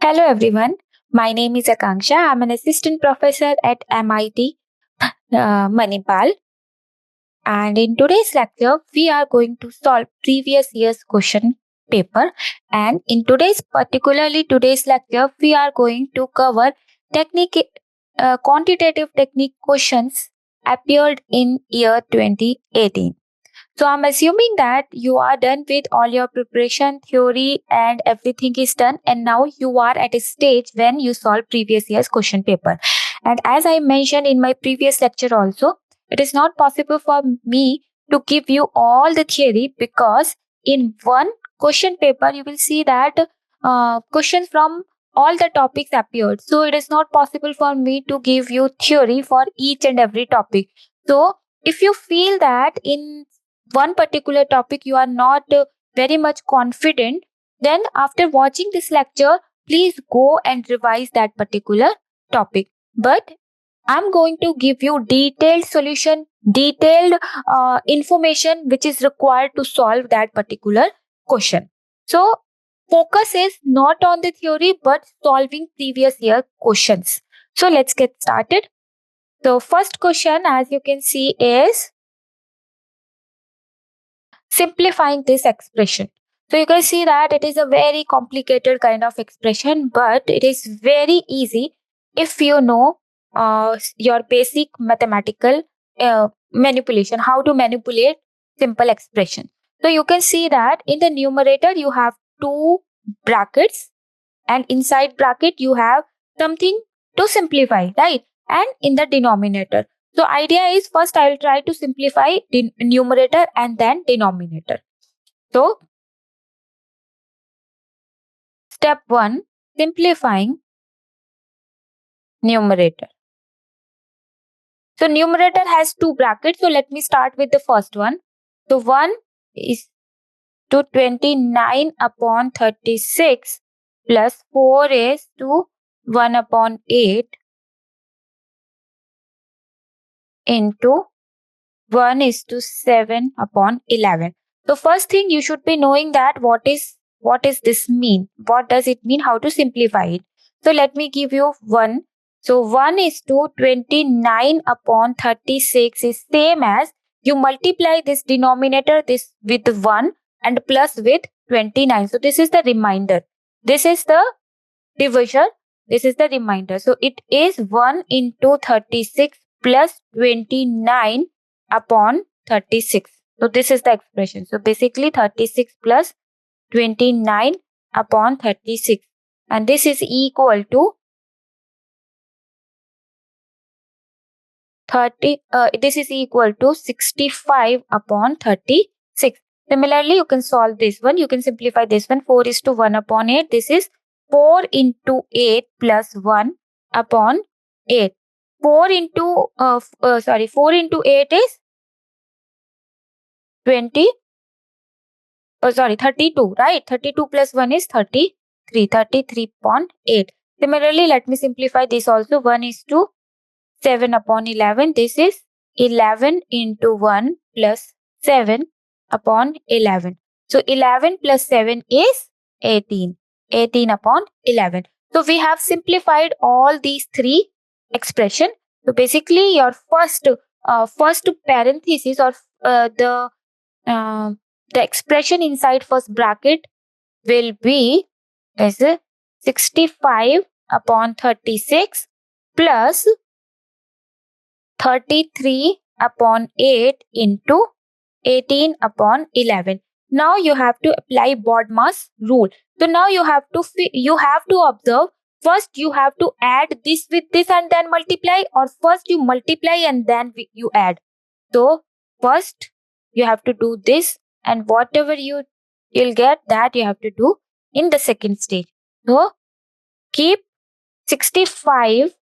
Hello everyone, my name is Akanksha. I'm an assistant professor at MIT Manipal, and in today's lecture we are going to solve previous year's question paper. And in today's lecture we are going to cover technique quantitative technique questions appeared in year 2018. So I'm assuming that you are done with all your preparation, theory, and everything is done. And now you are at a stage when you solve previous year's question paper. And as I mentioned in my previous lecture also, it is not possible for me to give you all the theory, because in one question paper you will see that questions from all the topics appeared. So it is not possible for me to give you theory for each and every topic. So if you feel that in one particular topic you are not very much confident, then after watching this lecture, please go and revise that particular topic. But I'm going to give you detailed solution, detailed information which is required to solve that particular question. So focus is not on the theory but solving previous year questions. So let's get started. So first question, as you can see, is simplifying this expression. So you can see that it is a very complicated kind of expression, but it is very easy if you know your basic mathematical manipulation, how to manipulate simple expression. So you can see that in the numerator you have two brackets, and inside bracket you have something to simplify, right? And in the denominator, so idea is first I will try to simplify the numerator and then denominator. So step 1, simplifying numerator. So numerator has two brackets, so let me start with the first one. So 1 is to 29 upon 36 plus 4 is to 1 upon 8 into 1 is to 7 upon 11. So first thing you should be knowing that what is this mean? What does it mean? How to simplify it? So let me give you 1. So 1 is to 29 upon 36 is same as you multiply this denominator this with 1 and plus with 29. So this is the remainder. This is the divisor. This is the remainder. So it is 1 into 36 plus 29 upon 36. So this is the expression. So basically 36 plus 29 upon 36. And this is equal to 65 upon 36. Similarly, you can solve this one. You can simplify this one. 4 is to 1 upon 8. This is 4 into 8 plus 1 upon 8. 4 into 8 is 32, right? 32 plus 1 is 33. 33.8. Similarly, let me simplify this also. 1 is to 7 upon 11. This is 11 into 1 plus 7 upon 11. So 11 plus 7 is 18. 18 upon 11. So we have simplified all these three expressions. So basically your first parenthesis or the expression inside first bracket will be is 65 upon 36 plus 33 upon 8 into 18 upon 11. Now you have to apply BODMAS rule. So now you have to observe, first you have to add this with this and then multiply, or first you multiply and then you add. So first you have to do this, and whatever you'll get, that you have to do in the second stage. So keep 65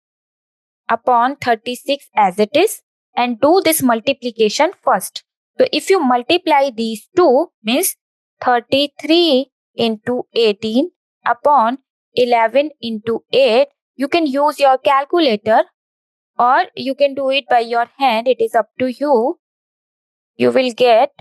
upon 36 as it is and do this multiplication first. So if you multiply these two, means 33 into 18 upon 11 into 8, you can use your calculator or you can do it by your hand. It is up to you. You will get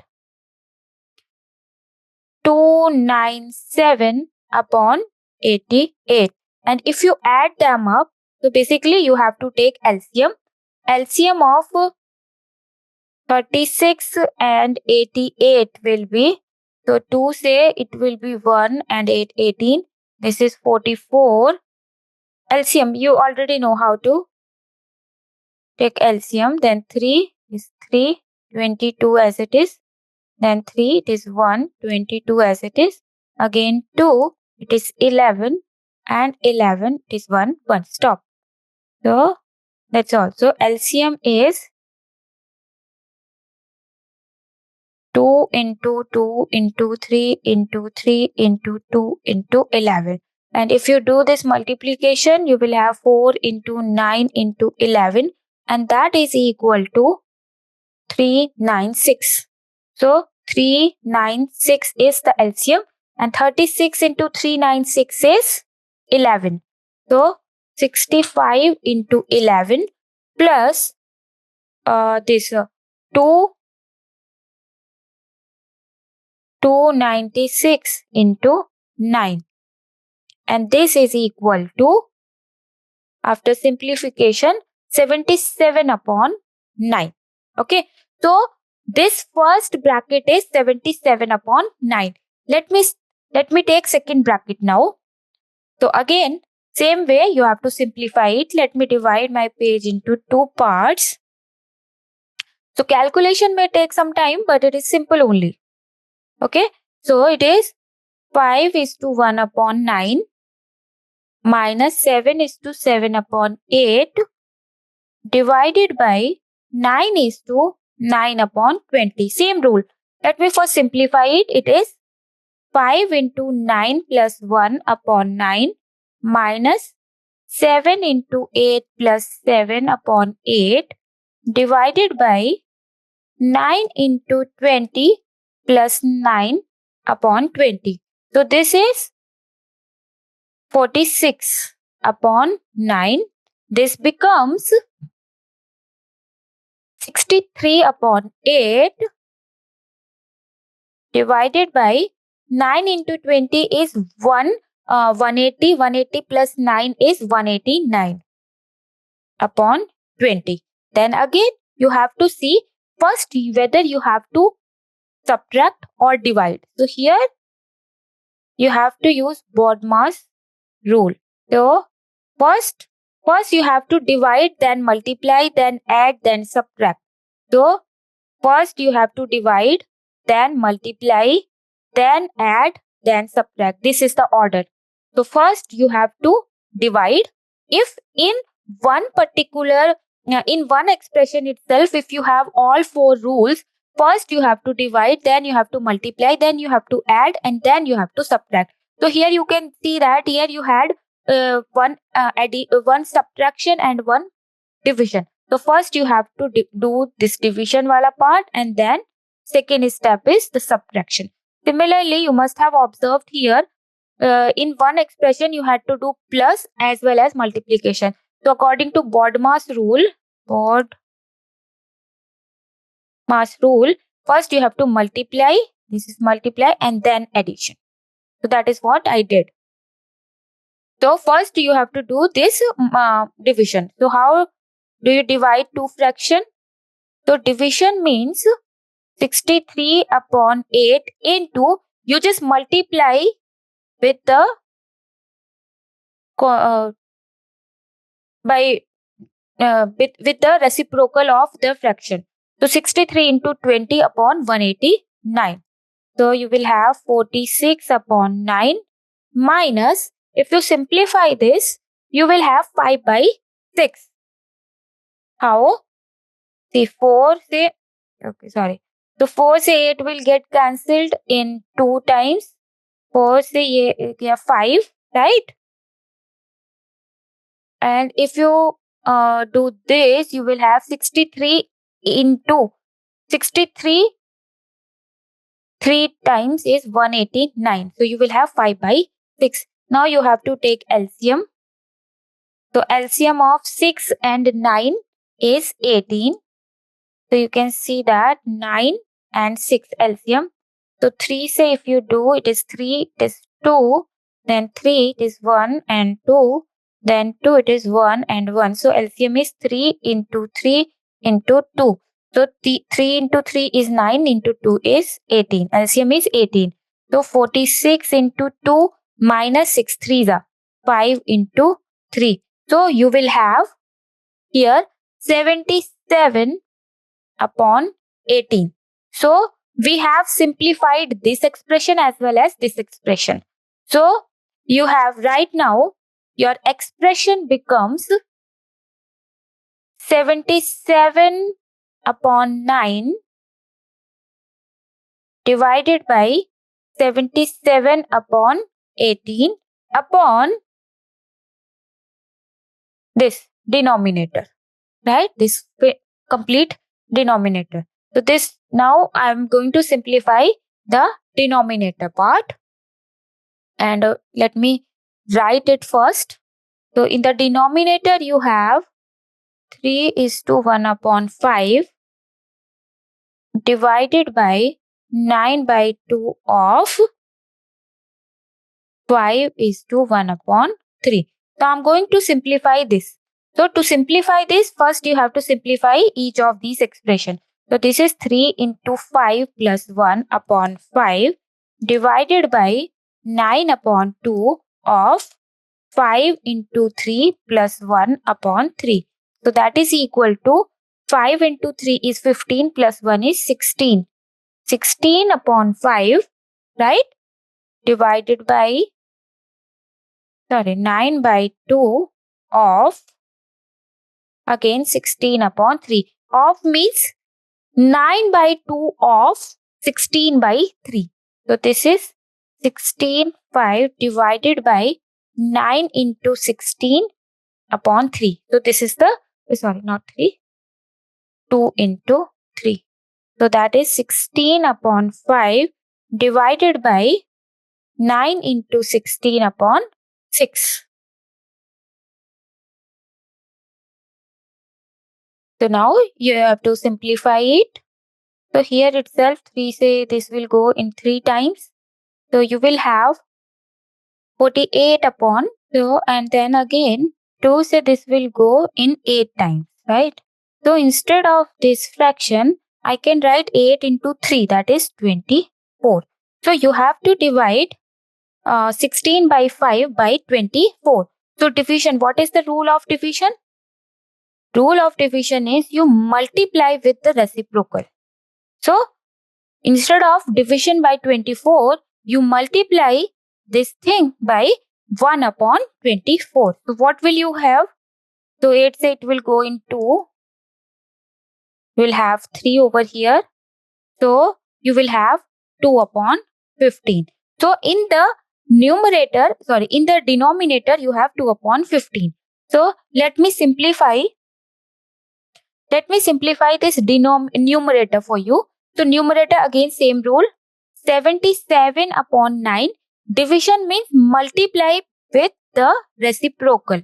297 upon 88. And if you add them up, so basically you have to take LCM. LCM of 36 and 88 will be, so 2 say it will be 1 and 8, 18. This is 44. LCM, you already know how to take LCM. Then 3 is 3, 22 as it is. Then 3, it is 1, 22 as it is. Again 2, it is 11. And 11, it is 1, 1. Stop. So that's all. So LCM is 2 into 2 into 3 into 3 into 2 into 11. And if you do this multiplication, you will have 4 into 9 into 11. And that is equal to 396. So 396 is the LCM. And 36 into 396 is 11. So 65 into 11 plus this 296 into 9. And this is equal to, after simplification, 77 upon 9. Okay. So this first bracket is 77 upon 9. Let me take second bracket now. So again, same way you have to simplify it. Let me divide my page into two parts. So calculation may take some time, but it is simple only. Okay. So it is 5 is to 1 upon 9 minus 7 is to 7 upon 8 divided by 9 is to 9 upon 20. Same rule. Let me first simplify it. It is 5 into 9 plus 1 upon 9 minus 7 into 8 plus 7 upon 8 divided by 9 into 20 plus 9 upon 20. So this is 46 upon 9. This becomes 63 upon 8 divided by 9 into 20 is 180. 180 plus 9 is 189 upon 20. Then again, you have to see first whether you have to subtract or divide. So here you have to use BODMAS rule. So first you have to divide, then multiply, then add, then subtract. So first you have to divide, then multiply, then add, then subtract. This is the order. So first you have to divide. If in one particular, in one expression itself, if you have all four rules, first you have to divide, then you have to multiply, then you have to add, and then you have to subtract. So here you can see that here you had one subtraction and one division. So first you have to do this division wala part, and then second step is the subtraction. Similarly, you must have observed here in one expression you had to do plus as well as multiplication. So according to BODMAS rule, first you have to multiply, this is multiply, and then addition. So that is what I did. So first you have to do this division. So how do you divide two fraction? So division means 63 upon 8 into, you just multiply with the with the reciprocal of the fraction. So 63 into 20 upon 189. So you will have 46 upon 9 minus, if you simplify this, you will have 5 by 6. How? See, 4 say, okay, sorry. So 4 say 8 will get cancelled in 2 times. 4 say 5, right? And if you do this, you will have 63 into 63. 3 times is 189. So you will have 5 by 6. Now you have to take LCM. So LCM of 6 and 9 is 18. So you can see that 9 and 6 LCM. So 3 say if you do, it is 3, it is 2. then 3 it is 1 and 2, then 2 it is 1 and 1. So LCM is 3 into 3 into 2. So 3 into 3 is 9 into 2 is 18. LCM is 18. So 46 into 2 minus 6 3s are 5 into 3. So you will have here 77 upon 18. So we have simplified this expression as well as this expression. So you have right now your expression becomes 77 upon 9 divided by 77 upon 18 upon this denominator, right? This complete denominator. So this, now I am going to simplify the denominator part, and let me write it first. So in the denominator you have 3 is to 1 upon 5 divided by 9 by 2 of 5 is to 1 upon 3. So I'm going to simplify this. So to simplify this, first you have to simplify each of these expressions. So this is 3 into 5 plus 1 upon 5 divided by 9 upon 2 of 5 into 3 plus 1 upon 3. So that is equal to 5 into 3 is 15 plus 1 is 16. 16 upon 5, right? Divided by 9 by 2 of, again 16 upon 3. Of means 9 by 2 of 16 by 3. So this is 16 5 divided by 9 into 16 upon 3. So this is the, not 3, 2 into 3. So that is 16 upon 5 divided by 9 into 16 upon 6. So now you have to simplify it. So here itself 3, say this will go in 3 times. So you will have 48 upon 2, and then again 2, say this will go in 8 times, right? So instead of this fraction, I can write 8 into 3, that is 24. So you have to divide 16 by 5 by 24. So division, what is the rule of division? Rule of division is you multiply with the reciprocal. So instead of division by 24, you multiply this thing by 1 upon 24. So what will you have? So 8, say it will go in 2. You will have 3 over here. So you will have 2 upon 15. So in the in the denominator, you have 2 upon 15. So let me simplify this numerator for you. So numerator, again same rule. 77 upon 9. Division means multiply with the reciprocal,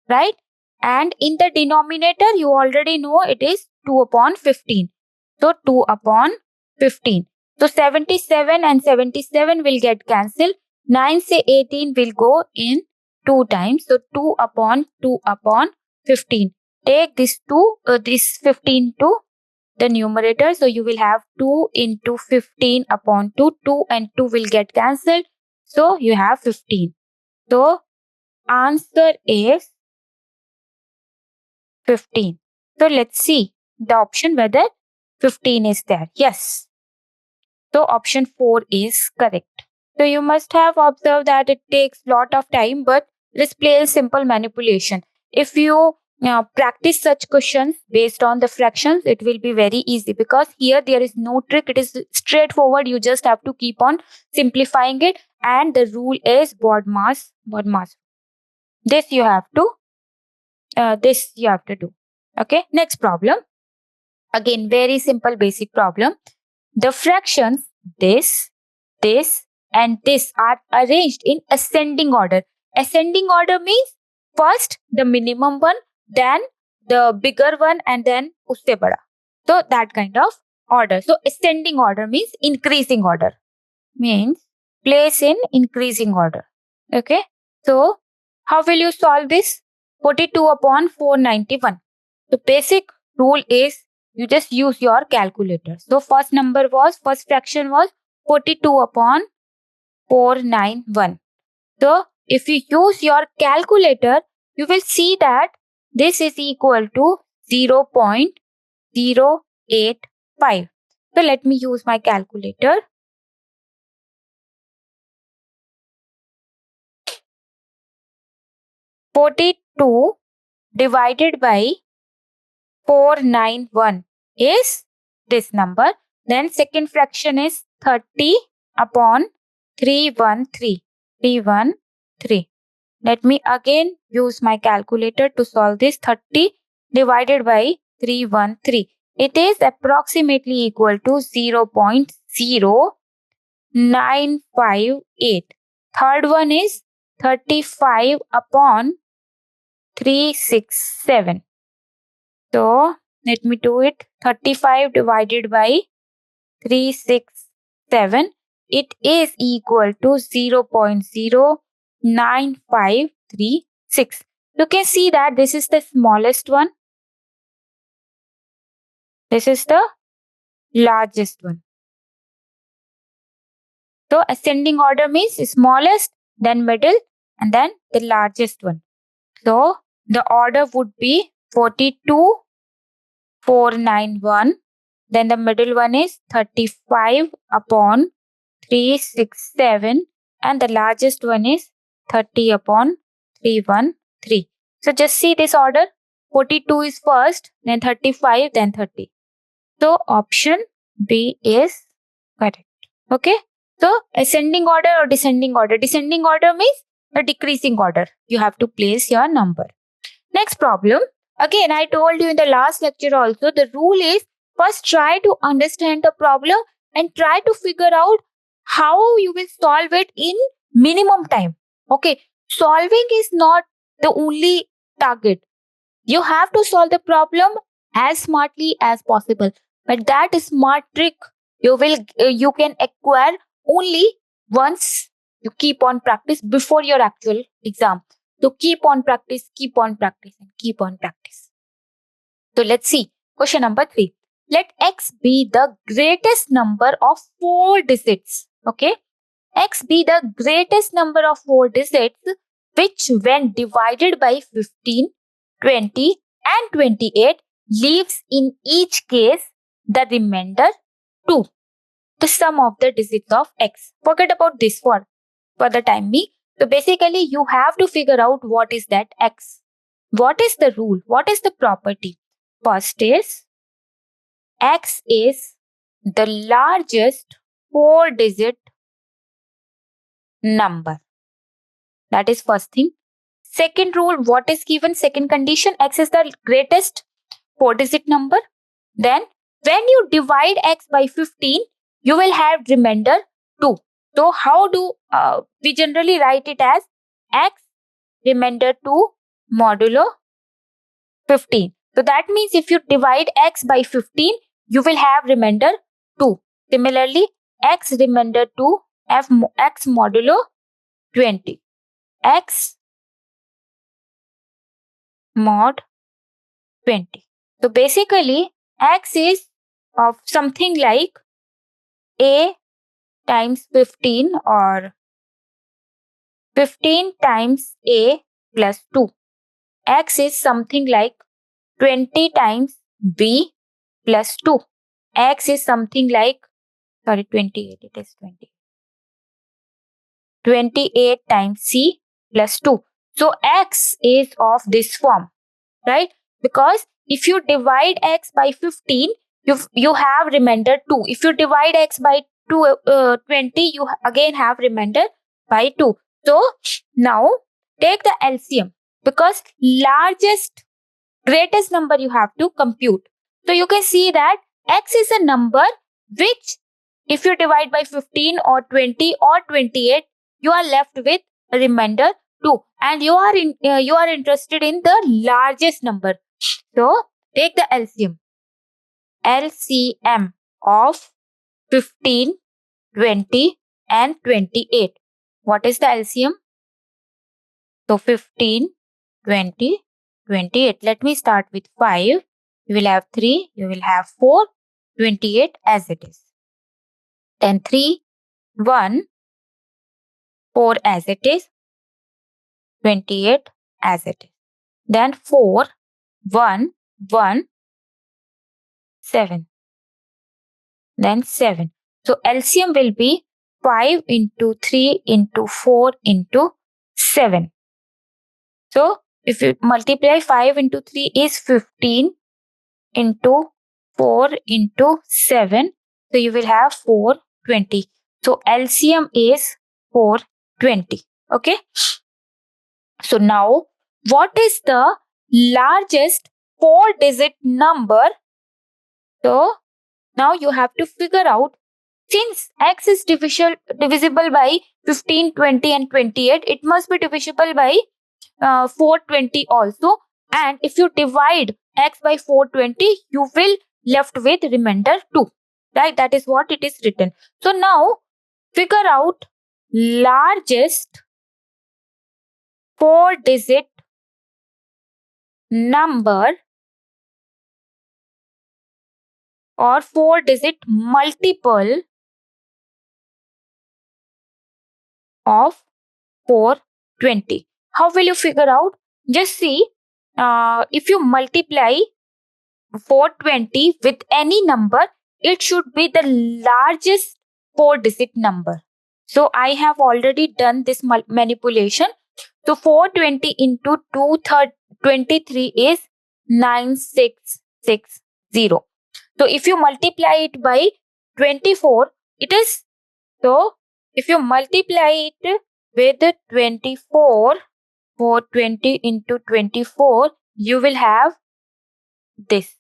right? And in the denominator, you already know it is 2 upon 15. So 2 upon 15. So 77 and 77 will get cancelled. 9 say 18 will go in 2 times. So 2 upon 15. Take this 15 to the numerator. So you will have 2 into 15 upon 2. 2 and 2 will get cancelled. So you have 15. So answer is 15. So let's see the option whether 15 is there. Yes. So option 4 is correct. So you must have observed that it takes lot of time, but let's play a simple manipulation. If you practice such questions based on the fractions, it will be very easy, because here there is no trick. It is straightforward. You just have to keep on simplifying it, and the rule is BODMAS. This you have to do. Okay, next problem. Again, very simple basic problem. The fractions this, and this are arranged in ascending order. Ascending order means first the minimum one, then the bigger one, and then usse bada. So that kind of order. So ascending order means increasing order. Means place in increasing order. Okay. So how will you solve this? 42 upon 491. The basic rule is you just use your calculator. So first fraction was 42 upon 491. So if you use your calculator, you will see that this is equal to 0.085. So let me use my calculator. 42 divided by 491 is this number. Then second fraction is 30 upon 313. 313. Let me again use my calculator to solve this. 30 divided by 313. It is approximately equal to 0.0958. Third one is 35 upon 367. So let me do it. 35 divided by 367. It is equal to 0.09536. You can see that this is the smallest one. This is the largest one. So ascending order means smallest, then middle, and then the largest one. So the order would be 42, 491. Then the middle one is 35 upon 367. And the largest one is 30 upon 313. So just see this order. 42 is first, then 35, then 30. So option B is correct. Okay. So ascending order or descending order. Descending order means a decreasing order. You have to place your number. Next problem. Again, I told you in the last lecture also, the rule is first try to understand the problem and try to figure out how you will solve it in minimum time. Okay. Solving is not the only target. You have to solve the problem as smartly as possible. But that smart trick you can acquire only once you keep on practice before your actual exam. So keep on practice, and keep on practice. So let's see. Question number 3. Let x be the greatest number of 4 digits. Okay. X be the greatest number of 4 digits which when divided by 15, 20 and 28 leaves in each case the remainder 2. The sum of the digits of x. Forget about this for the time being. So basically you have to figure out what is that x. What is the rule? What is the property? First is x is the largest 4-digit number. That is first thing. Second rule, what is given? Second condition, x is the greatest 4-digit number. Then when you divide x by 15, you will have remainder 2. So how do we generally write it as x remainder 2 modulo 15. So that means if you divide x by 15, you will have remainder 2. Similarly, x remainder 2 x modulo 20. X mod 20. So basically, x is of something like a times 15 or 15 times a plus 2. X is something like 20 times b plus 2. X is something like, 28, it is 20. 28 times c plus 2. So x is of this form, right? Because if you divide x by 15, you have remainder 2. If you divide x by 20, you again have remainder by 2. So now take the LCM because greatest number you have to compute. So you can see that x is a number which if you divide by 15 or 20 or 28, you are left with a remainder 2 and you are interested in the largest number. So take the LCM. LCM of 15, 20 and 28. What is the LCM? So 15, 20, 28. Let me start with 5. You will have 3. You will have 4. 28 as it is. Then 3, 1, 4 as it is. 28 as it is. Then 4, 1, 1, 7. Then 7. So LCM will be 5 into 3 into 4 into 7. So if you multiply 5 into 3 is 15 into 4 into 7. So you will have 420. So LCM is 420. Okay. So now what is the largest 4-digit number? So now you have to figure out, since x is divisible by 15, 20 and 28, it must be divisible by 420 also. And if you divide x by 420, you will left with remainder 2. Right? That is what it is written. So now figure out largest 4-digit number or 4-digit multiple of 420. How will you figure out? Just see, if you multiply 420 with any number, it should be the largest 4-digit number. So I have already done this manipulation. So 420 into 223 is 9660. So if you multiply it by 24, it is, so if you multiply it with 24, 420 into 24, you will have this.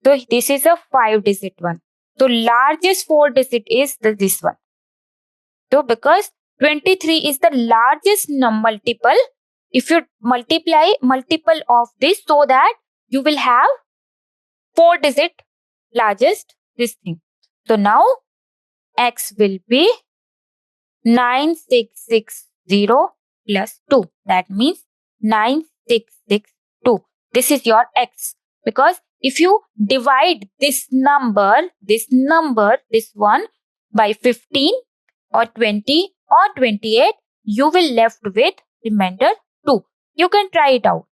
So this is a 5-digit one. So largest 4-digit is this one. So because 23 is the largest multiple, if you multiply multiple of this, so that you will have 4-digit largest this thing. So now x will be 9660 plus 2. That means 9662. This is your x. Because if you divide this one by 15 or 20 or 28, you will left with remainder 2. You can try it out.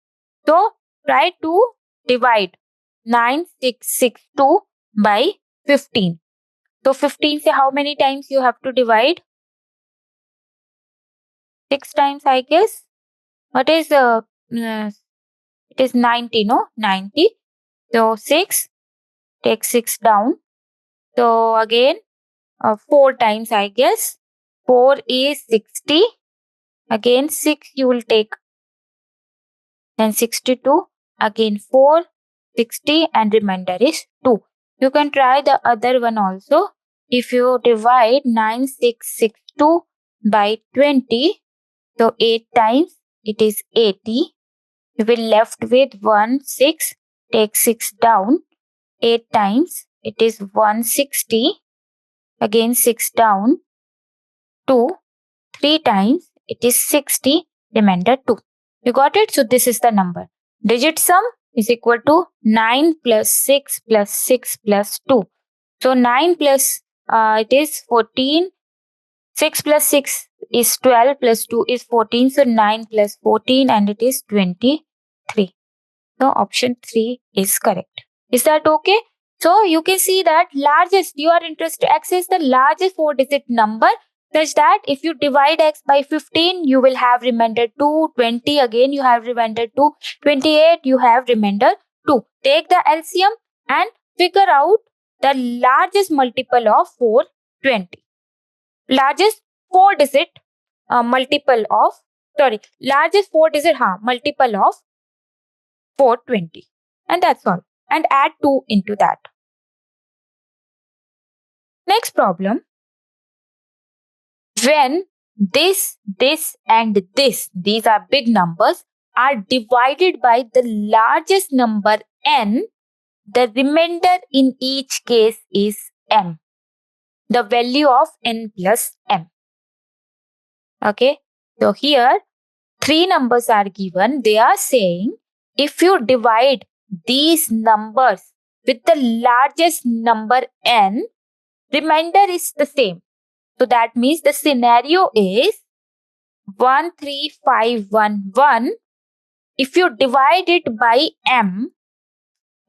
So try to divide 9662 by 15. So 15 say how many times you have to divide? 6 times, I guess. What is it is 90, no? 90. So 6, take 6 down. So again 4 times, I guess. 4 is 60. Again 6 you will take. Then 62. Again 4, 60 and remainder is 2. You can try the other one also. If you divide 9662 by 20, so 8 times it is 80. You will left with 1, 6. Take 6 down. 8 times it is 160. Again 6 down. 2. 3 times it is 60. Remainder 2. You got it? So this is the number. Digit sum is equal to 9 plus 6 plus 6 plus 2. So 9 plus it is 14. 6 plus 6 is 12 plus 2 is 14. So 9 plus 14 and it is 23. So option 3 is correct. Is that okay? So you can see that largest, you are interested, x is the largest 4-digit number, such that if you divide x by 15, you will have remainder 2, 20, again you have remainder 2, 28, you have remainder 2. Take the LCM and figure out the largest multiple of 420. Largest 4-digit multiple of, largest 4-digit multiple of 420. And that's all. And add 2 into that. Next problem. When this and this, these are big numbers, are divided by the largest number n, the remainder in each case is m. The value of n plus m. Okay. So here three numbers are given. They are saying if you divide these numbers with the largest number n, remainder is the same. So that means the scenario is 13511. If you divide it by m,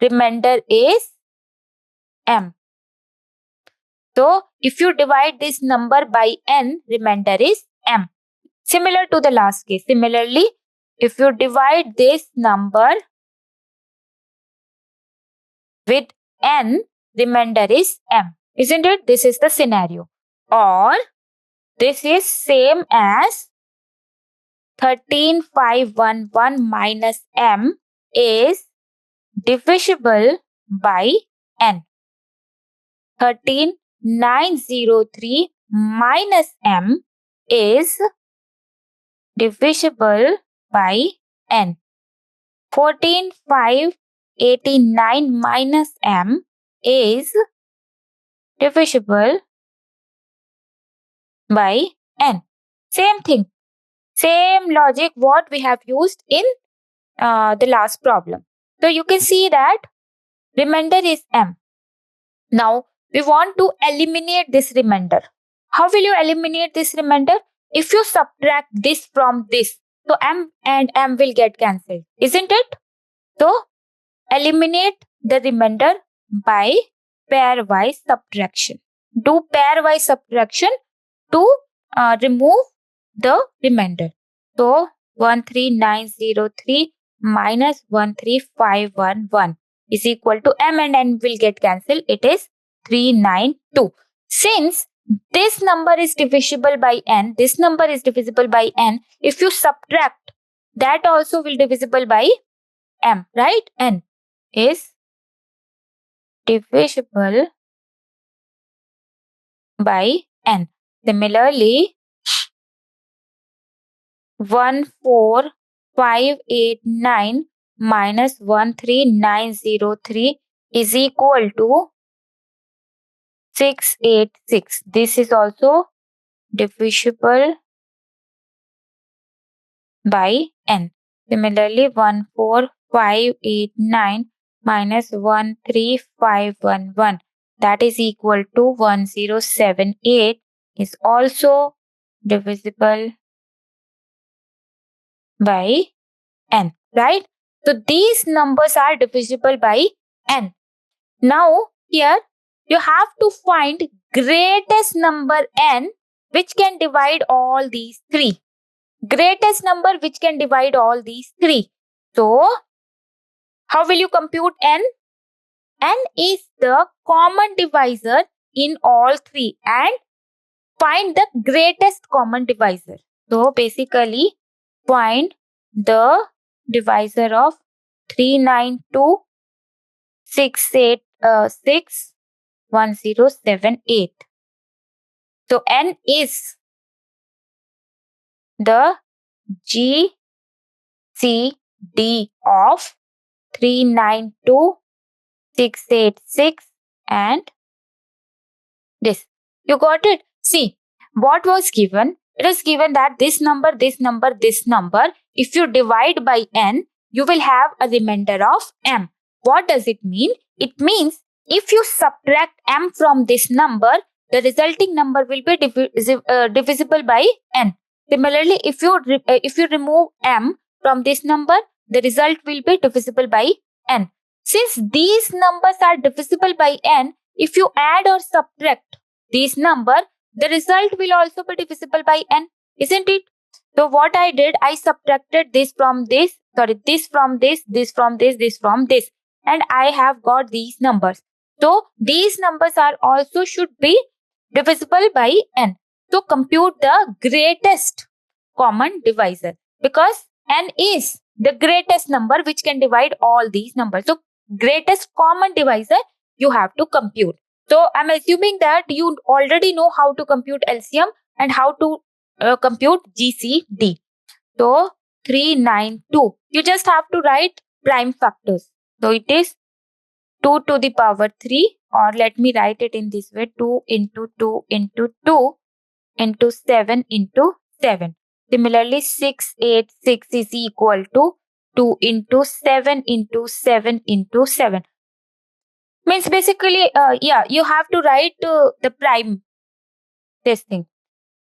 remainder is m. So if you divide this number by n, remainder is m. Similar to the last case. Similarly, if you divide this number with n, remainder is m. Isn't it? This is the scenario. Or this is same as 13511 minus m is divisible by n. 13903 minus m is divisible by n. 14589 minus m is divisible by n. Same thing. Same logic what we have used in the last problem. So you can see that remainder is m. Now we want to eliminate this remainder. How will you eliminate this remainder? If you subtract this from this, so m and m will get cancelled, isn't it? So eliminate the remainder by pairwise subtraction. Do pairwise subtraction to remove the remainder. So 13903 minus 13511 is equal to m and n will get cancelled. It is 392. Since this number is divisible by n, this number is divisible by n, if you subtract, that also will divisible by m, right? N is divisible by n. Similarly, 14589 minus 13903 is equal to 686. This is also divisible by n. Similarly, 14589 minus 13511, that is equal to 1078, is also divisible by n, right? So these numbers are divisible by n. Now here you have to find greatest number n which can divide all these three. Greatest number which can divide all these three. So how will you compute n? N is the common divisor in all three and find the greatest common divisor. So basically find the divisor of 392,686,1078. So n is the GCD of 392,686 and this. You got it? See, what was given? It is given that this number, this number, this number, if you divide by n, you will have a remainder of m. What does it mean? It means if you subtract m from this number, the resulting number will be divisible by n. Similarly, if you remove m from this number, the result will be divisible by n. Since these numbers are divisible by n, if you add or subtract these number, the result will also be divisible by n, isn't it? So what I did, I subtracted this from this, this from this, this from this, this from this, and I have got these numbers. So these numbers are also should be divisible by n. So compute the greatest common divisor, because n is the greatest number which can divide all these numbers. So greatest common divisor you have to compute. So I'm assuming that you already know how to compute LCM and how to compute GCD. So 392. You just have to write prime factors. So it is 2 to the power 3, or let me write it in this way, 2 into 2 into 2 into 7 into 7. Similarly, 686 is equal to 2 into 7 into 7 into 7. Means basically, you have to write the prime, this thing.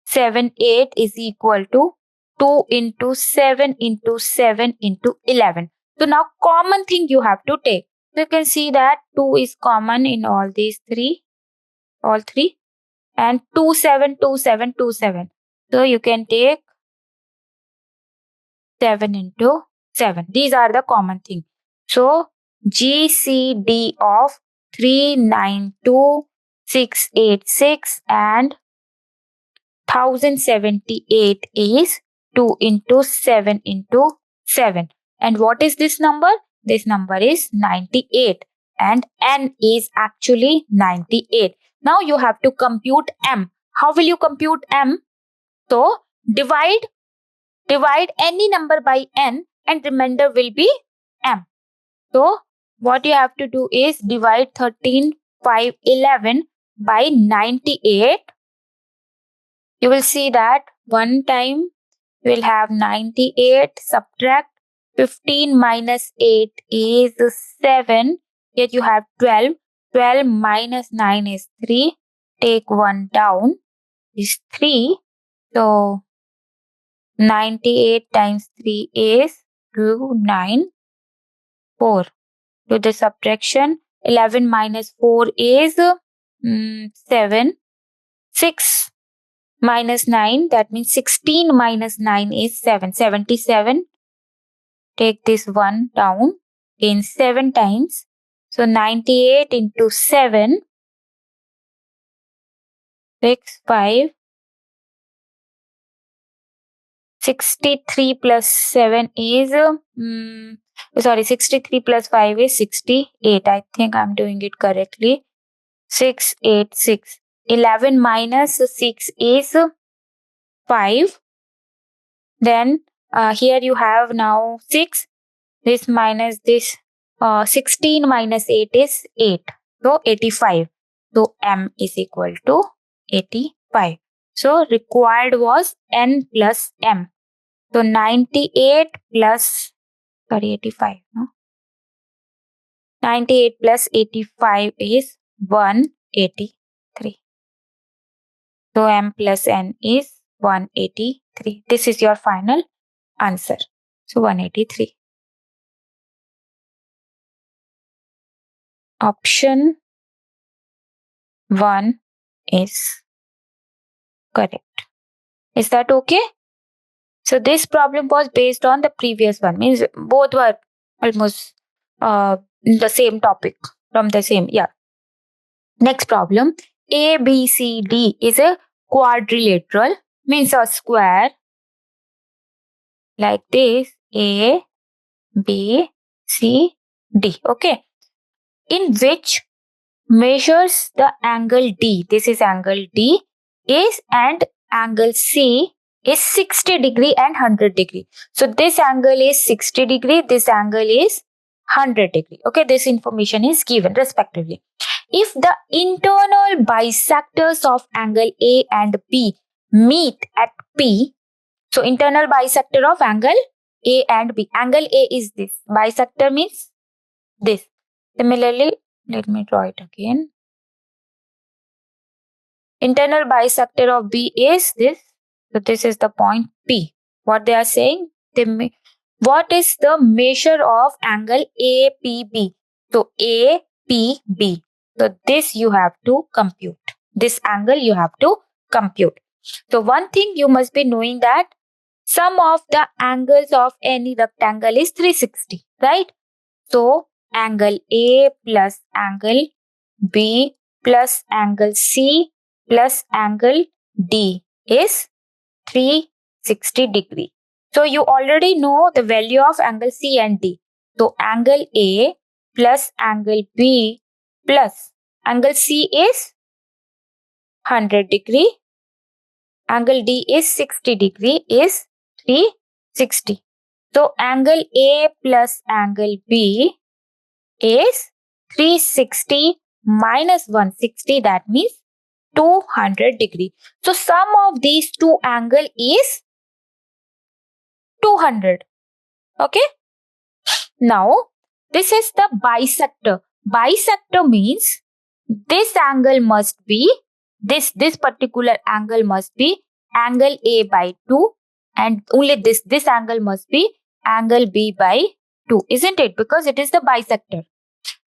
7, 8 is equal to 2 into 7 into 7 into 11. So now common thing you have to take. So you can see that 2 is common in all these three, all three, and 2, 7, 2, 7, 2, 7. So you can take 7 into 7. These are the common thing. So GCD of 392686 and 1078 is 2 into 7 into 7. And what is this number? This number is 98. And N is actually 98. Now you have to compute M. How will you compute M? So divide any number by N and remainder will be M. So what you have to do is divide 13,511 by 98. You will see that one time you will have 98, subtract 15 minus 8 is 7. Yet you have 12. 12 minus 9 is 3. Take 1 down is 3. So 98 times 3 is 294. Do the subtraction. 11 minus 4 is 7. 6 minus 9, that means 16 minus 9 is 7. 77. Take this 1 down in 7 times. So 98 into 7, 6, 5. 63 plus 7 is, 63 plus 5 is 68. I think I'm doing it correctly. 686. 11 minus 6 is 5. Then here you have now 6. This minus this. 16 minus 8 is 8. So 85. So M is equal to 85. So required was N plus M. So 98 plus, 85. No? 98 plus 85 is 183. So M plus N is 183. This is your final answer. So 183. Option 1 is correct. Is that okay? So this problem was based on the previous one. Means both were almost the same topic from the same. Yeah. Next problem. ABCD is a quadrilateral. Means a square like this. A, B, C, D. Okay. In which measures the angle D. This is angle D is, and angle C is 60 degree and 100 degree. So this angle is 60 degree. This angle is 100 degree. Okay. This information is given respectively. If the internal bisectors of angle A and B meet at P, so internal bisector of angle A and B. Angle A is this. Bisector means this. Similarly, let me draw it again. Internal bisector of B is this. So this is the point P. What they are saying? What is the measure of angle APB? So APB. So this you have to compute. This angle you have to compute. So one thing you must be knowing that sum of the angles of any rectangle is 360, right? So angle A plus angle B plus angle C plus angle D is 360 degree. So you already know the value of angle C and D. So angle A plus angle B plus angle C is 100 degree. Angle D is 60 degree is 360. So angle A plus angle B is 360 minus 160, that means 200 degree. So sum of these two angle is 200. Okay. Now, this is the bisector. Bisector means this angle must be, this particular angle must be angle A by 2, and only this angle must be angle B by 2, isn't it? Because it is the bisector.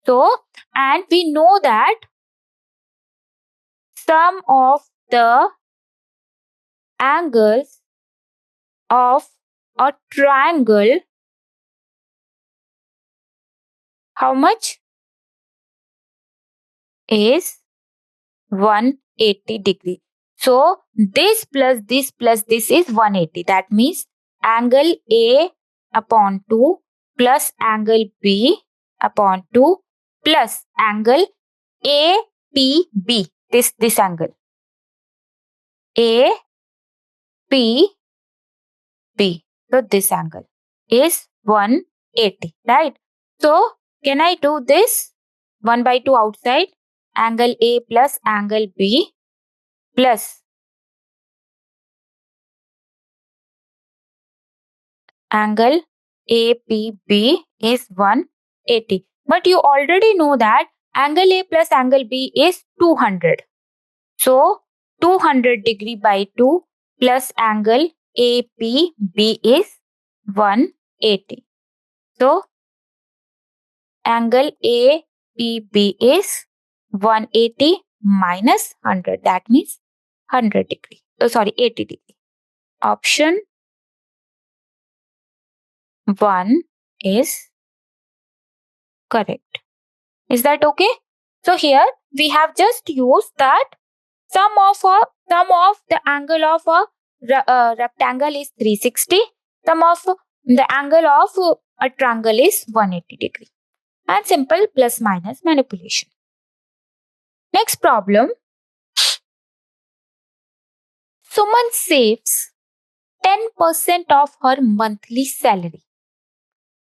So, and we know that sum of the angles of a triangle, how much? Is 180 degree. So this plus this is 180. That means angle A upon 2 plus angle B upon 2 plus angle APB. This angle APB. So this angle is 180, right? So can I do this? 1 by 2 outside, angle A plus angle B plus angle APB is 180. But you already know that angle A plus angle B is 200. So 200 degree by 2 plus angle APB is 180. So angle APB is 180 minus 100. That means 100 degree. 80 degree. Option 1 is correct. Is that okay? So here we have just used that sum of the angle of a rectangle is 360. Sum of the angle of a triangle is 180 degree. And simple plus minus manipulation. Next problem. Suman saves 10% of her monthly salary.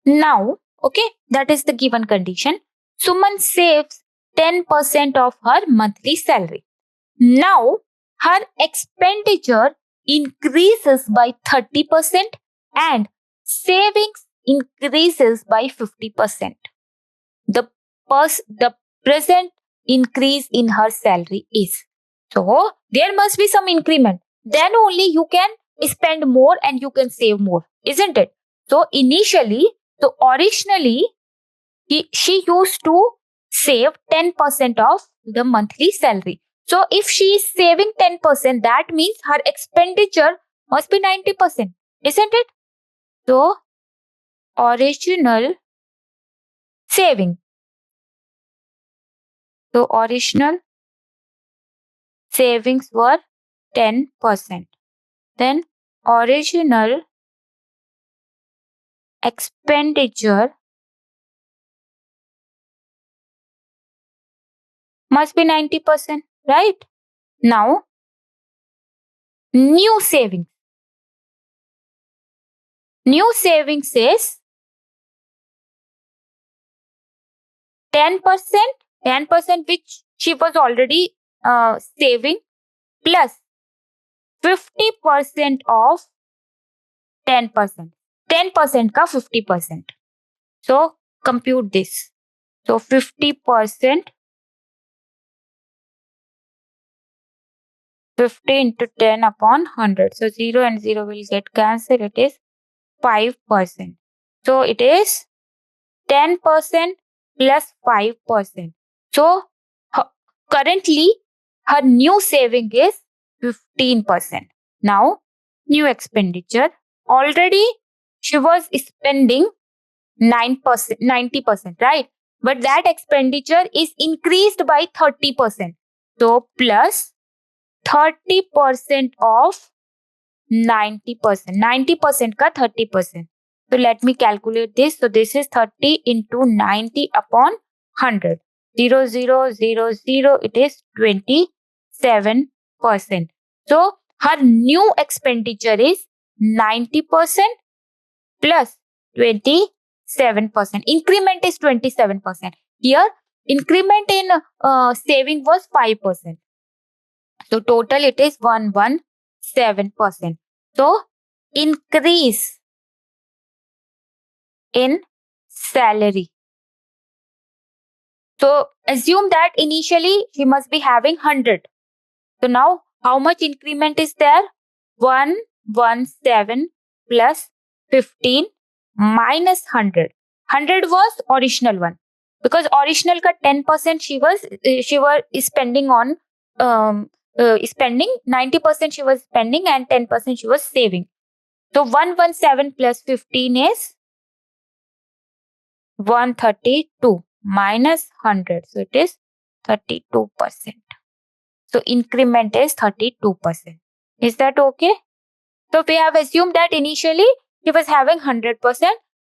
Now, okay, that is the given condition. Suman saves 10% of her monthly salary. Now, her expenditure increases by 30% and savings increases by 50%. The present increase in her salary is. So, there must be some increment. Then only you can spend more and you can save more, isn't it? So, originally, she used to save 10% of the monthly salary. So, if she is saving 10%, that means her expenditure must be 90%, isn't it? So, original saving. So, original savings were 10%. Then, original expenditure must be 90%, right? Now, new savings. New savings is 10% which she was already saving plus 50% of 10%. 10% ka 50%. So, compute this. So, 50%, 50 into 10 upon 100. So, 0 and 0 will get cancelled. It is 5%. So, it is 10% plus 5%. So, currently, her new saving is 15%. Now, new expenditure. Already, she was spending 9%, 90%, right? But that expenditure is increased by 30%. So, plus 30% of 90%. 90% ka 30%. So, let me calculate this. So, this is 30 into 90 upon 100. 0, 0, 0, 0. It is 27%. So, her new expenditure is 90% plus 27%. Increment is 27%. Here, increment in saving was 5%. So, total it is 117%. So, increase in salary. So assume that initially she must be having 100. So now how much increment is there? 117 plus 15 minus 100. 100 was original one. Because original ka 10% she was spending on spending, 90% she was spending and 10% she was saving. So 117 plus 15 is 132 minus 100. So it is 32%. So increment is 32%. Is that okay? So we have assumed that initially she was having 100%.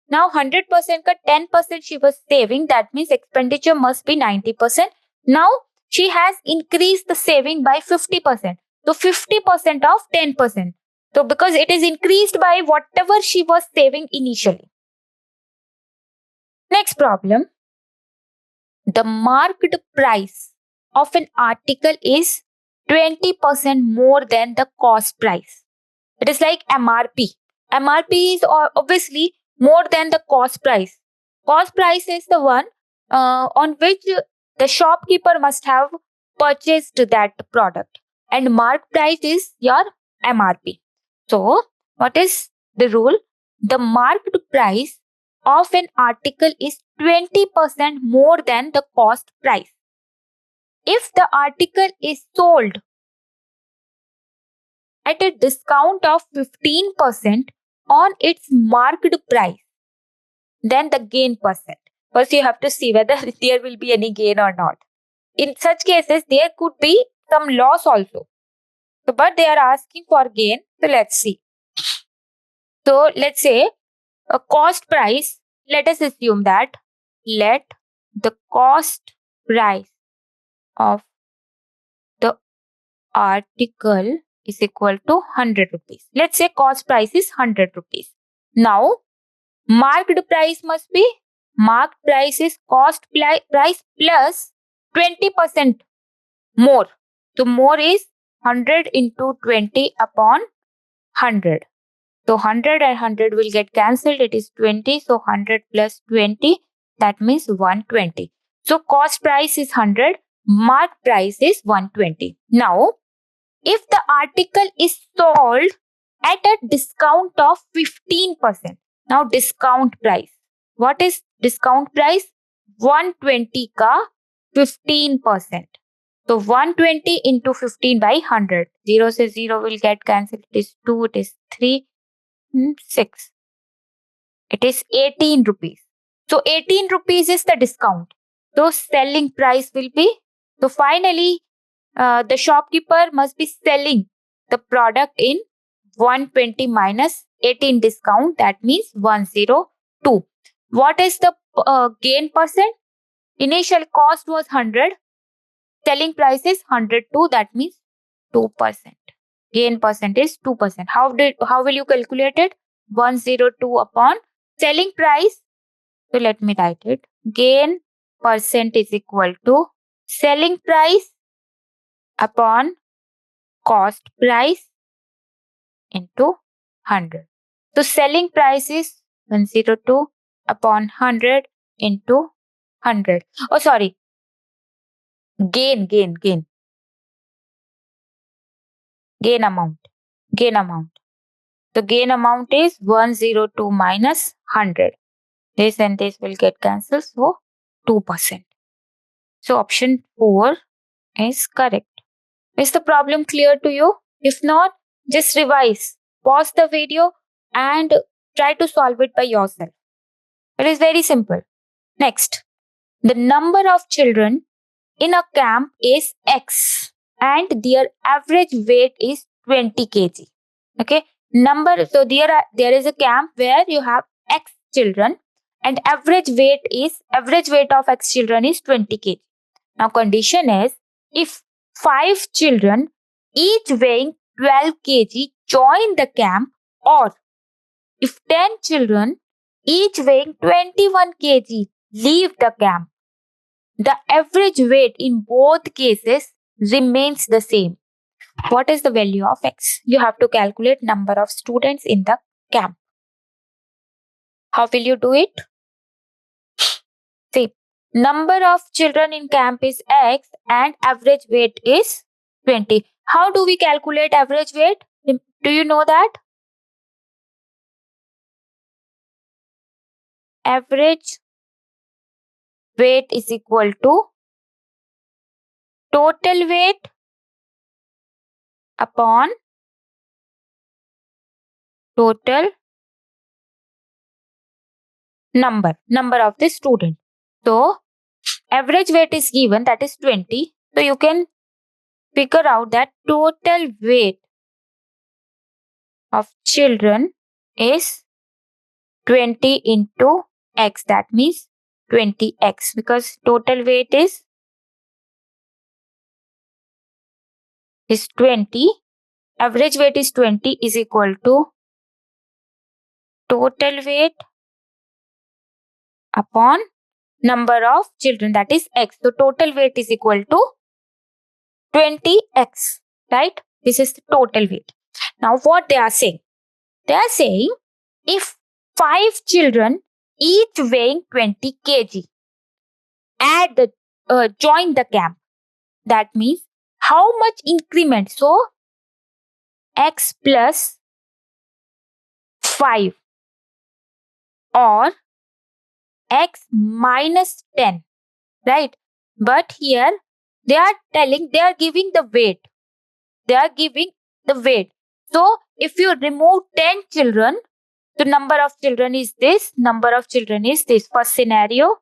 Now 100% ka 10% she was saving. That means expenditure must be 90%. Now she has increased the saving by 50%. So 50% of 10%. So because it is increased by whatever she was saving initially. Next problem. The marked price of an article is 20% more than the cost price. It is like MRP. MRP is obviously more than the cost price. Cost price is the one on which the shopkeeper must have purchased that product, and mark price is your MRP. So, what is the rule? The marked price of an article is 20% more than the cost price. If the article is sold at a discount of 15% on its marked price, then the gain percent. First, you have to see whether there will be any gain or not. In such cases, there could be some loss also. So, but they are asking for gain. So, let's see. So, let's say a cost price. Let us assume that let the cost price of the article is equal to 100 rupees. Let's say cost price is 100 rupees. Now, marked price must be, marked price is cost price plus 20% more. So, more is 100 into 20 upon 100. So, 100 and 100 will get cancelled. It is 20. So, 100 plus 20, that means 120. So, cost price is 100. Marked price is 120. Now, if the article is sold at a discount of 15%. Now, discount price. What is discount price? 120 ka 15%. So, 120 into 15 by 100. 0 se 0 will get cancelled. It is 2, it is 3, 6. It is 18 rupees. So, 18 rupees is the discount. So, selling price will be, so finally, the shopkeeper must be selling the product in 120 minus 18 discount. That means 102. What is the gain percent? Initial cost was 100. Selling price is 102. That means 2%. Gain percent is 2%. How will you calculate it? 102 upon selling price. So let me write it. Gain percent is equal to selling price upon cost price into 100. So selling price is 102 upon 100 into 100. Oh, sorry. Gain amount. Gain amount. The gain amount is 102 minus 100. This and this will get cancelled. So 2%. So option 4 is correct. Is the problem clear to you? If not, just revise. Pause the video and try to solve it by yourself. It is very simple. Next, the number of children in a camp is X and their average weight is 20 kg. Okay, so there is a camp where you have X children and average weight of X children is 20 kg. Now condition is, if 5 children each weighing 12 kg join the camp, or if 10 children each weighing 21 kg leave the camp, the average weight in both cases remains the same. What is the value of X? You have to calculate number of students in the camp. How will you do it? See, number of children in camp is X and average weight is 20. How do we calculate average weight? Do you know that? Average weight is equal to total weight upon total number of the student. So, average weight is given, that is 20. So, you can figure out that total weight of children is 20 into X. That means 20X, because total weight is 20. Average weight is 20 is equal to total weight upon number of children, that is X. So, total weight is equal to 20X, right? This is the total weight. Now, what they are saying? They are saying if 5 children each weighing 20 kg join the camp, that means how much increment? So, X plus 5 or X minus 10, right? But here they are giving the weight. They are giving the weight. So, if you remove 10 children, the number of children is this, number of children is this. First scenario,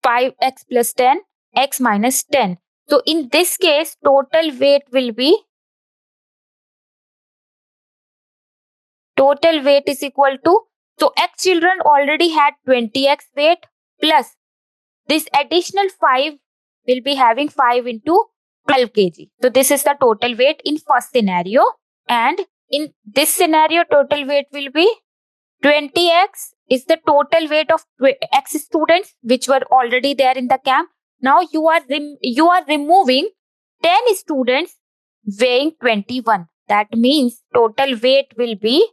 5x plus 10, x minus 10. So, in this case, total weight is equal to, so x children already had 20x weight plus this additional 5 will be having 5 into 12 kg. So, this is the total weight in first scenario. And in this scenario, total weight will be 20x is the total weight of X students which were already there in the camp. Now, you are removing 10 students weighing 21. That means total weight will be,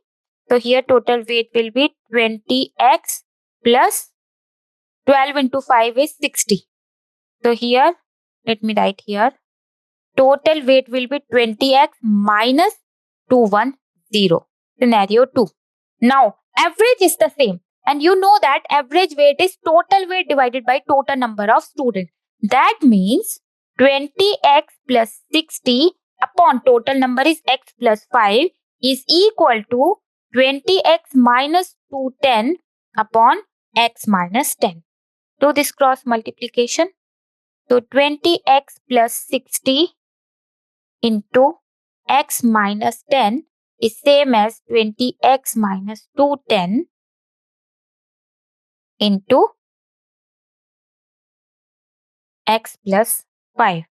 so here total weight will be 20x plus 12 into 5 is 60. So, here, let me write here. Total weight will be 20x minus 210. Scenario 2. Now, average is the same. And you know that average weight is total weight divided by total number of students. That means 20x plus 60 upon total number is x plus 5 is equal to 20x minus 210 upon x minus 10. Do this cross multiplication. So, 20x plus 60 into x minus 10 is same as 20x minus 210 into x plus 5.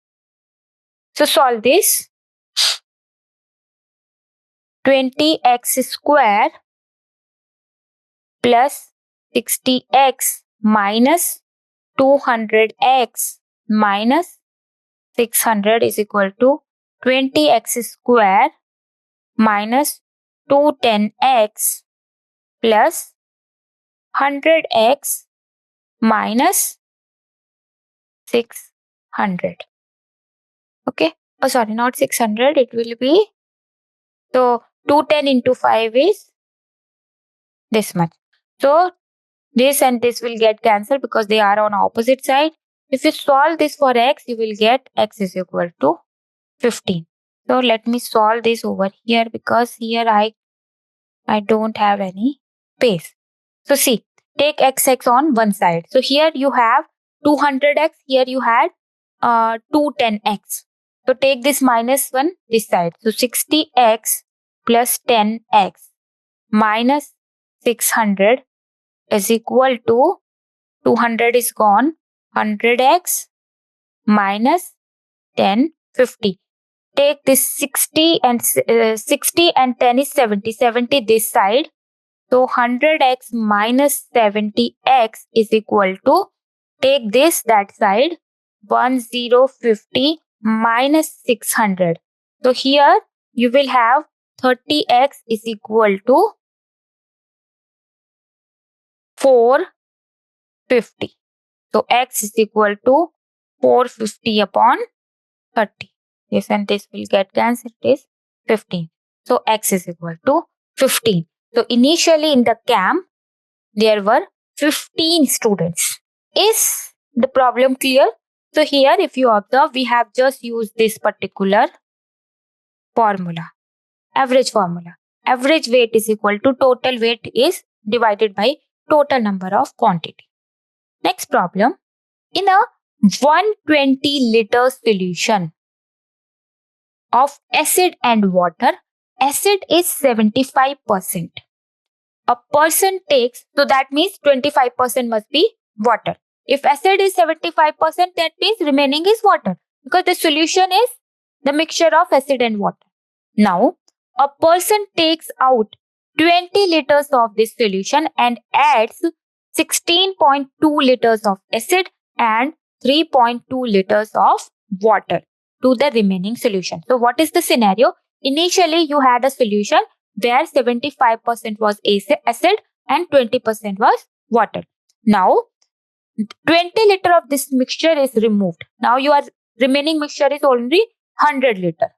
So, solve this. 20x square plus 60x minus 200x minus 600 is equal to 20x square minus 210x plus 100x minus 600. Okay. Oh, sorry, not 600. It will be, so 210 into 5 is this much. So, this and this will get cancelled because they are on opposite side. If you solve this for x, you will get x is equal to 15. So, let me solve this over here because here I don't have any space. So, see, take xx on one side. So, here you have 200x, here you had 210x. So, take this minus 1 this side. So, 60x plus 10x minus 600 is equal to 200 is gone, 100x minus 10, 50. Take this 60 and 10 is 70. 70 this side. So 100x minus 70x is equal to, take this that side, 1050 minus 600. So here you will have 30x is equal to 450. So x is equal to 450 upon 30. This and this will get cancelled. It is 15. So x is equal to 15. So initially in the camp, there were 15 students. Is the problem clear? So here, if you observe, we have just used this particular formula, average formula. Average weight is equal to total weight is divided by total number of quantity. Next problem. In a 120-liter solution of acid and water, acid is 75%. A person takes, so that means 25% must be water. If acid is 75%, that means remaining is water, because the solution is the mixture of acid and water. Now, a person takes out 20 liters of this solution and adds 16.2 liters of acid and 3.2 liters of water to the remaining solution. So what is the scenario? Initially, you had a solution where 75% was acid and 20% was water. Now, 20 liter of this mixture is removed. Now, your remaining mixture is only 100 liter.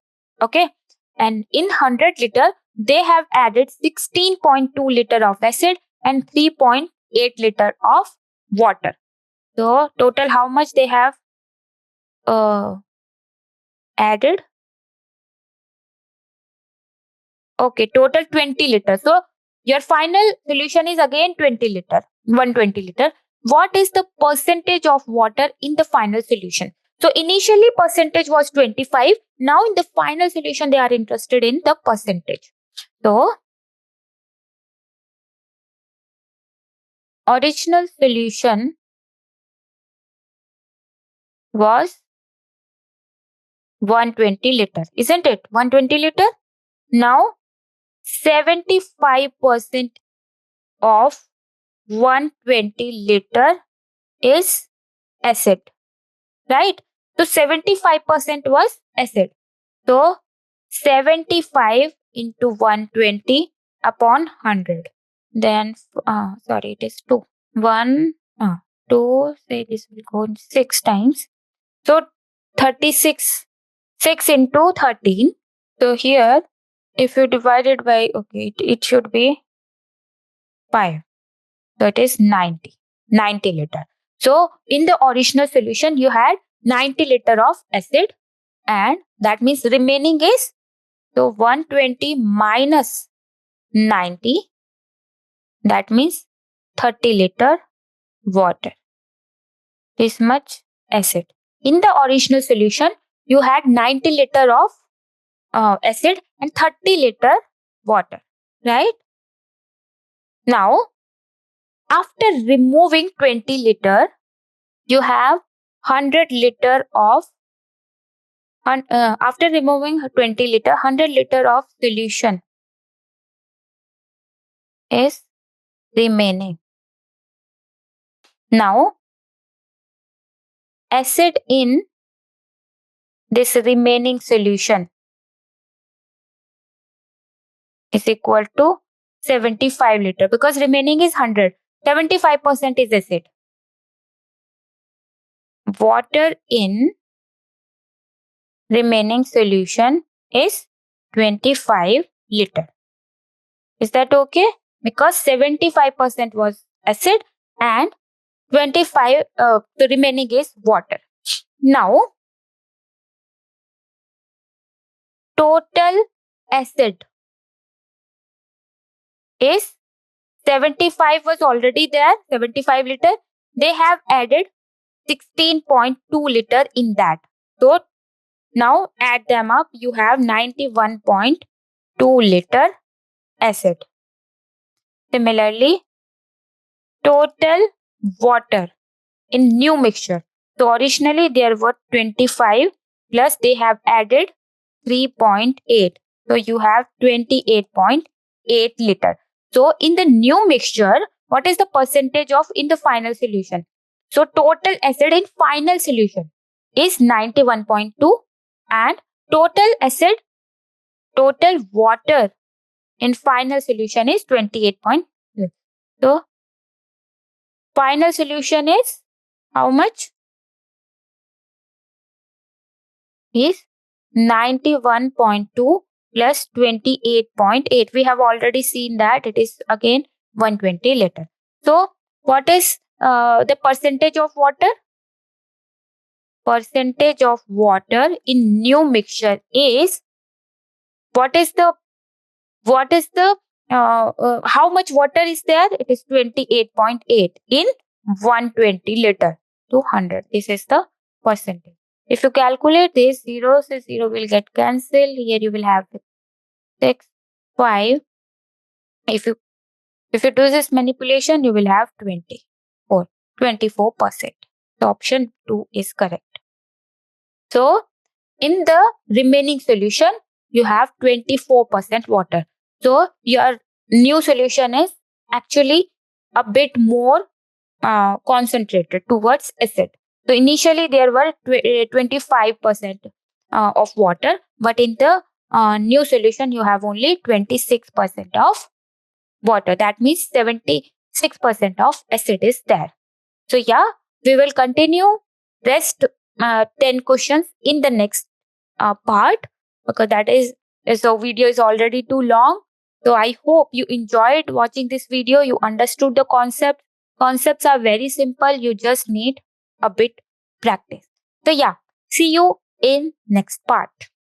Okay. And in 100 liter, they have added 16.2 liter of acid and 3.8 liter of water. So, total how much they have added? Okay, total 20 liter. So, your final solution is again 20 liter, 120 liter. What is the percentage of water in the final solution? So, initially percentage was 25. Now, in the final solution, they are interested in the percentage. So, original solution was 120 liter, isn't it? 120 liter. Now, 75% of 120 liter is acid, right? So 75% was acid. So 75 into 120 upon 100. Then, sorry, it is 2. 2, say this will go in 6 times. So 36. 6 into 13. So here, if you divide it by, okay, it should be 5. So it is 90 liter. So in the original solution, you had 90 liter of acid, and that means remaining is, so 120 minus 90, that means 30 liter water. This much acid. In the original solution, you had 90 liter of acid and 30 liter water, right? Now, after removing 20 liter, you have 100 liter of, after removing 20 liter, 100 liter of solution is remaining. Now, acid in this remaining solution is equal to 75 liter, because remaining is 100. 75% is acid. Water in remaining solution is 25 liter. Is that okay? Because 75% was acid and 25, the remaining is water. Now, total acid is 75 was already there, 75 liter. They have added 16.2 liter in that. So, now add them up, you have 91.2 liter acid. Similarly, total water in new mixture. So originally there were 25 plus they have added 3.8. So you have 28.8 liter. So in the new mixture, what is the percentage of in the final solution? So total acid in final solution is 91.2 and total water in final solution is 28.2. So final solution is how much? Is 91.2 plus 28.8. We have already seen that it is again 120 liter. So what is the percentage of water? Percentage of water in new mixture is, what is the how much water is there? It is 28.8 in 120 liter to 100. This is the percentage. If you calculate this, 0 so 0 will get cancelled. Here you will have 6, 5. If you do this manipulation, you will have 20 or 24%. So option 2 is correct. So in the remaining solution, you have 24% water. So your new solution is actually a bit more concentrated towards acid. So initially there were 25% of water, but in the new solution you have only 26% of water. That means 76% of acid is there. So yeah, we will continue rest 10 questions in the next part, because that is, so video is already too long. So I hope you enjoyed watching this video. You understood the concept. Concepts are very simple. You just need a bit practice. So yeah, see you in next part.